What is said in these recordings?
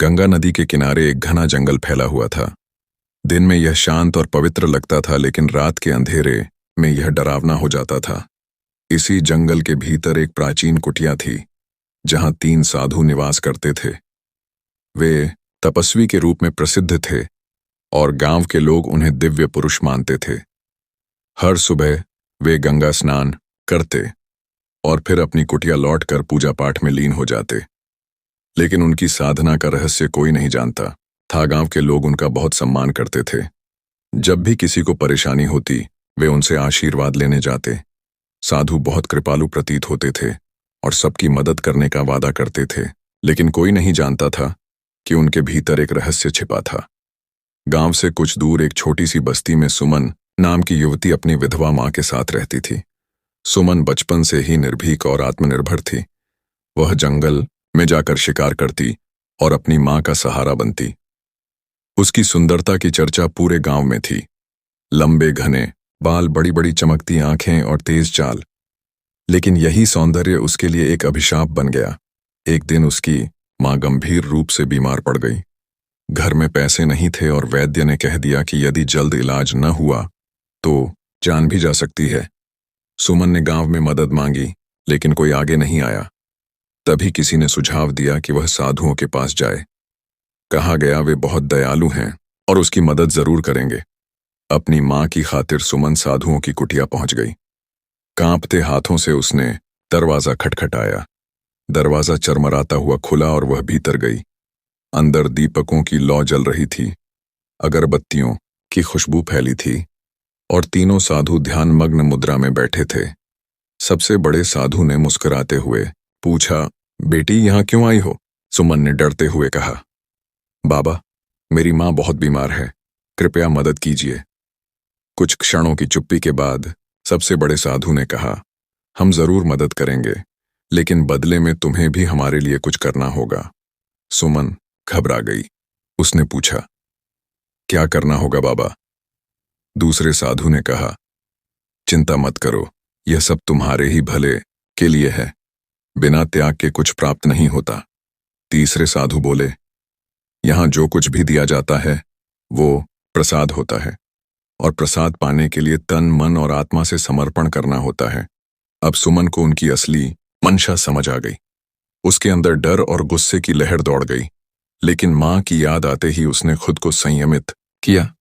गंगा नदी के किनारे एक घना जंगल फैला हुआ था। दिन में यह शांत और पवित्र लगता था, लेकिन रात के अंधेरे में यह डरावना हो जाता था। इसी जंगल के भीतर एक प्राचीन कुटिया थी, जहां 3 साधु निवास करते थे। वे तपस्वी के रूप में प्रसिद्ध थे और गांव के लोग उन्हें दिव्य पुरुष मानते थे। हर सुबह वे गंगा स्नान करते और फिर अपनी कुटिया लौटकर पूजा पाठ में लीन हो जाते। लेकिन उनकी साधना का रहस्य कोई नहीं जानता था। गांव के लोग उनका बहुत सम्मान करते थे। जब भी किसी को परेशानी होती, वे उनसे आशीर्वाद लेने जाते। साधु बहुत कृपालु प्रतीत होते थे और सबकी मदद करने का वादा करते थे, लेकिन कोई नहीं जानता था कि उनके भीतर एक रहस्य छिपा था। गांव से कुछ दूर एक छोटी सी बस्ती में सुमन नाम की युवती अपनी विधवा मां के साथ रहती थी। सुमन बचपन से ही निर्भीक और आत्मनिर्भर थी। वह जंगल में जाकर शिकार करती और अपनी मां का सहारा बनती। उसकी सुंदरता की चर्चा पूरे गांव में थी। लंबे घने बाल, बड़ी बड़ी चमकती आंखें और तेज चाल। लेकिन यही सौंदर्य उसके लिए एक अभिशाप बन गया। एक दिन उसकी मां गंभीर रूप से बीमार पड़ गई। घर में पैसे नहीं थे और वैद्य ने कह दिया कि यदि जल्द इलाज न हुआ तो जान भी जा सकती है। सुमन ने गांव में मदद मांगी, लेकिन कोई आगे नहीं आया। तभी किसी ने सुझाव दिया कि वह साधुओं के पास जाए। कहा गया वे बहुत दयालु हैं और उसकी मदद जरूर करेंगे। अपनी मां की खातिर सुमन साधुओं की कुटिया पहुंच गई। कांपते हाथों से उसने दरवाजा खटखटाया। दरवाजा चरमराता हुआ खुला और वह भीतर गई। अंदर दीपकों की लौ जल रही थी, अगरबत्तियों की खुशबू फैली थी और तीनों साधु ध्यानमग्न मुद्रा में बैठे थे। सबसे बड़े साधु ने मुस्कुराते हुए पूछा, बेटी यहां क्यों आई हो? सुमन ने डरते हुए कहा, बाबा, मेरी मां बहुत बीमार है, कृपया मदद कीजिए। कुछ क्षणों की चुप्पी के बाद सबसे बड़े साधु ने कहा, हम जरूर मदद करेंगे, लेकिन बदले में तुम्हें भी हमारे लिए कुछ करना होगा। सुमन घबरा गई। उसने पूछा, क्या करना होगा बाबा? दूसरे साधु ने कहा, चिंता मत करो, यह सब तुम्हारे ही भले के लिए है। बिना त्याग के कुछ प्राप्त नहीं होता। तीसरे साधु बोले, यहां जो कुछ भी दिया जाता है वो प्रसाद होता है, और प्रसाद पाने के लिए तन, मन और आत्मा से समर्पण करना होता है। अब सुमन को उनकी असली मंशा समझ आ गई। उसके अंदर डर और गुस्से की लहर दौड़ गई, लेकिन मां की याद आते ही उसने खुद को संयमित किया।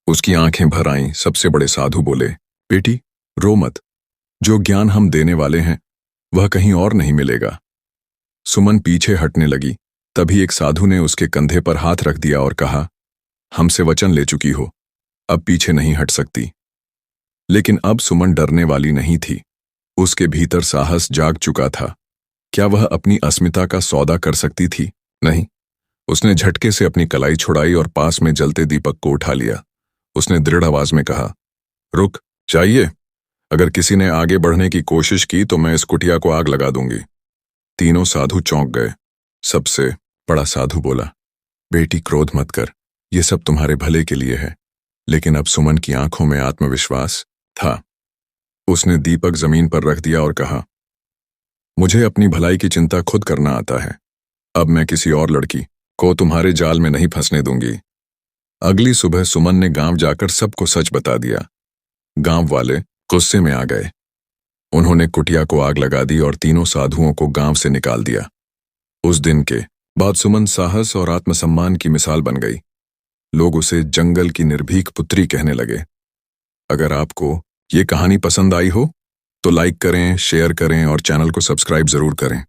उसकी आंखें भर आईं। सबसे बड़े साधु बोले, बेटी रो मत, जो ज्ञान हम देने वाले हैं वह कहीं और नहीं मिलेगा। सुमन पीछे हटने लगी। तभी एक साधु ने उसके कंधे पर हाथ रख दिया और कहा, हमसे वचन ले चुकी हो, अब पीछे नहीं हट सकती। लेकिन अब सुमन डरने वाली नहीं थी। उसके भीतर साहस जाग चुका था। क्या वह अपनी अस्मिता का सौदा कर सकती थी? नहीं। उसने झटके से अपनी कलाई छुड़ाई और पास में जलते दीपक को उठा लिया। उसने दृढ़ आवाज में कहा, रुक जाइए, अगर किसी ने आगे बढ़ने की कोशिश की तो मैं इस कुटिया को आग लगा दूंगी। तीनों साधु चौंक गए। सबसे बड़ा साधु बोला, बेटी क्रोध मत कर, ये सब तुम्हारे भले के लिए है। लेकिन अब सुमन की आंखों में आत्मविश्वास था। उसने दीपक जमीन पर रख दिया और कहा, मुझे अपनी भलाई की चिंता खुद करना आता है। अब मैं किसी और लड़की को तुम्हारे जाल में नहीं फंसने दूंगी। अगली सुबह सुमन ने गांव जाकर सबको सच बता दिया। गांव वाले गुस्से में आ गए। उन्होंने कुटिया को आग लगा दी और तीनों साधुओं को गांव से निकाल दिया। उस दिन के बाद सुमन साहस और आत्मसम्मान की मिसाल बन गई। लोग उसे जंगल की निर्भीक पुत्री कहने लगे। अगर आपको ये कहानी पसंद आई हो तो लाइक करें, शेयर करें और चैनल को सब्सक्राइब जरूर करें।